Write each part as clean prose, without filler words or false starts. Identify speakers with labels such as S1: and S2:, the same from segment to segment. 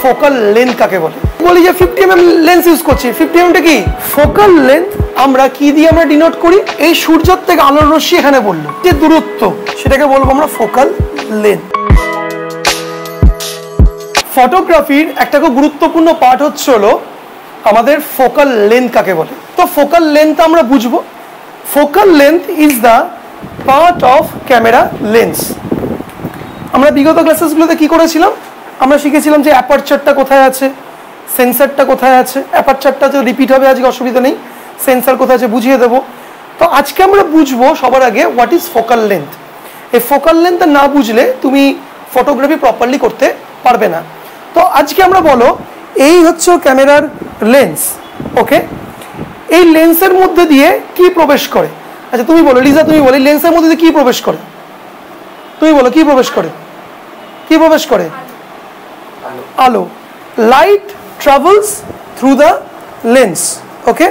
S1: Focal length কাকে বলে? বলি যে 50 mm লেন্স ইউজ করছি। 50 mm টা কি? ফোকাল লেন্থ আমরা কি দিয়ে আমরা ডিনোট করি? এই সূর্যের থেকে আলোর রশ্মি এখানে বললো যে দূরত্ব, সেটাকে বলবো আমরা ফোকাল লেন্থ। ফটোগ্রাফির একটা খুব গুরুত্বপূর্ণ পার্ট হচ্ছে হলো আমাদের ফোকাল লেন্থ কাকে বলে। তো ফোকাল লেন্থ আমরা বুঝবো। Focal length is the part of camera lens. আমরা বিগত ক্লাসেসগুলোতে কি করেছিলাম? আমরা শিখেছিলাম যে অ্যাপারচারটা কোথায় আছে, সেন্সারটা কোথায় আছে। অ্যাপারচারটা তো রিপিট হবে, আজকে অসুবিধা নেই। সেন্সার কোথায় আছে বুঝিয়ে দেবো। তো আজকে আমরা বুঝবো সবার আগে হোয়াট ইজ ফোকাল লেন্থ। এই ফোকাল লেন্থ না বুঝলে তুমি ফটোগ্রাফি প্রপারলি করতে পারবে না। তো আজকে আমরা বলো এই হচ্ছে ক্যামেরার লেন্স, ওকে? এই লেন্সের মধ্যে দিয়ে কি প্রবেশ করে? আচ্ছা তুমি বলো লিজা, তুমি বলো লেন্সের মধ্যে দিয়ে কি প্রবেশ করে? তুমি বলো কি প্রবেশ করে? কি প্রবেশ করে? আলো। Light travels through the lens, okay?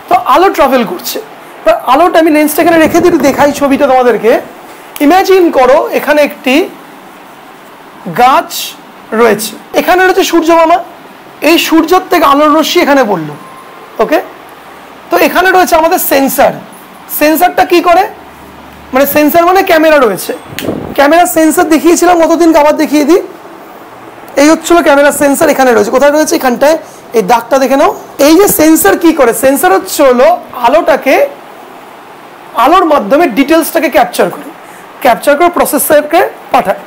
S1: তো আলো ট্রাভেল করছে। এবার আলোটা আমি লেন্সটা এখানে রেখে দিই, দেখাই ছবিটা তোমাদেরকে। ইমাজিন করো এখানে একটি গাছ রয়েছে, এখানে রয়েছে সূর্য মামা। এই সূর্যের থেকে আলোর রশ্মি এখানে পড়লো, ওকে? তো এখানে রয়েছে আমাদের সেন্সার। সেন্সারটা কি করে? মানে সেন্সার মানে ক্যামেরা রয়েছে। ক্যামেরা সেন্সার দেখিয়েছিলাম কতদিন, আবার দেখিয়ে দিই। এই হচ্ছিল ক্যামেরা সেন্সার, এখানে রয়েছে। কোথায় রয়েছে? এখানটায়, এই দাগটা দেখে নাও। এই যে সেন্সার কি করে? সেন্সার হচ্ছে হলো আলোটাকে, আলোর মাধ্যমে ডিটেলসটাকে ক্যাপচার করে প্রসেসরকে পাঠায়।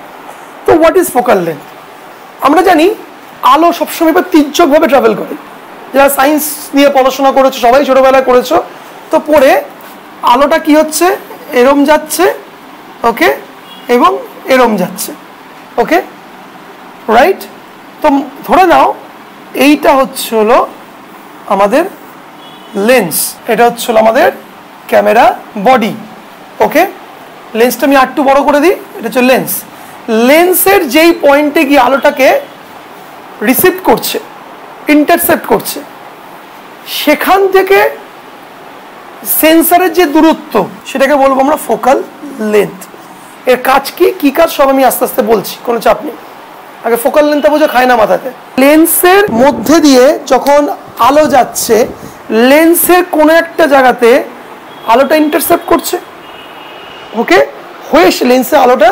S1: তো হোয়াট ইজ ফোকাল লেন্থ? আমরা জানি আলো সবসময় তির্যকভাবে ট্রাভেল করে। যারা সায়েন্স নিয়ে পড়াশোনা করেছো, সবাই ছোটোবেলায় করেছো, তো পড়ে আলোটা কি হচ্ছে? এরম যাচ্ছে, ওকে, এবং এরম যাচ্ছে, ওকে, রাইট? তো ধরে নাও এইটা হচ্ছে হলো আমাদের লেন্স, এটা হচ্ছে হলো আমাদের ক্যামেরা বডি, ওকে? লেন্সটা আমি আরেকটু বড় করে দিই, এটা হচ্ছে লেন্স। লেন্সের যেই পয়েন্টে গিয়ে আলোটাকে রিসিভ করছে, ইন্টারসেপ্ট করছে, সেখান থেকে সেন্সারের যে দূরত্ব, সেটাকে বলবো আমরা ফোকাল লেন্থ। এর কাজ কি কি কাজ সব আমি আস্তে আস্তে বলছি, কোনো চাপ নেই। আগে ফোকাল লেন্থটা বোঝো, খায় না মাথাতে। লেন্সের মধ্যে দিয়ে যখন আলো যাচ্ছে, লেন্সের কোনো একটা জায়গাতে আলোটা ইন্টারসেপ্ট করছে, ওকে? হয়ে লেন্সে আলোটা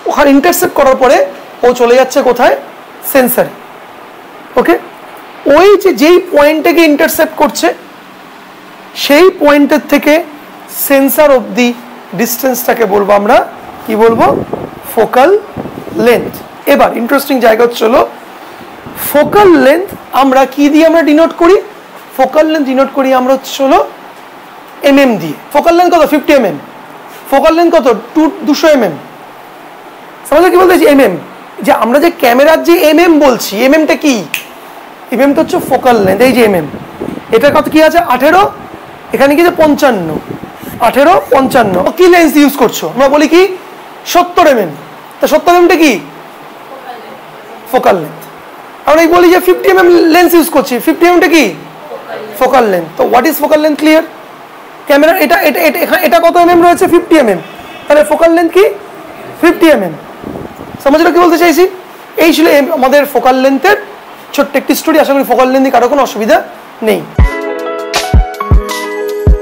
S1: ওখানে ইন্টারসেপ্ট করার পরে ও চলে যাচ্ছে কোথায়? সেন্সারে, ওকে? ওই যেই পয়েন্টটাকে ইন্টারসেপ্ট করছে, সেই পয়েন্টের থেকে সেন্সার অবধি ডিস্টেন্সটাকে বলবো আমরা কি বলবো? Focal length. এবার ইন্টারেস্টিং জায়গা হচ্ছে হলো ফোকাল লেন্থ আমরা কি দিয়ে আমরা ডিনোট করি? ফোকাল লেন্থ ডিনোট করি আমরা হচ্ছে হলো mm দিয়ে। ফোকাল লেন্থ কত? 50 mm। ফোকাল লেন্থ কত? 200 mm। সমাজে কি বলতে চাইছি? mm। যে আমরা যে ক্যামেরার যে mm বলছি, mm-টা কি? mm-টা হচ্ছে ফোকাল লেন্থ। এই যে mm, এটা কত কি আছে? 18, এখানে কি আছে? 55। 18, 55। কি লেন্স ইউজ করছো? আমরা বলি কি 70 mm। তা 70 mm-টা কি? Focal length. আমরা বলি যে 50 mm লেন্স ইউজ করছি। 50 mm-টা কি? Focal length. তো what is focal length? Clear? Camera এটা এটা এটা কত mm রয়েছে? 50 mm। তাহলে ফোকাল লেন্থ কি? 50 mm। সমাজে কি বলতে চাইছি? এই ছিল আমাদের ফোকাল লেন্থের ছোট্ট একটি স্টোরি। আশা করি ফোকাল লেন্থে কারো কোনো অসুবিধা নেই।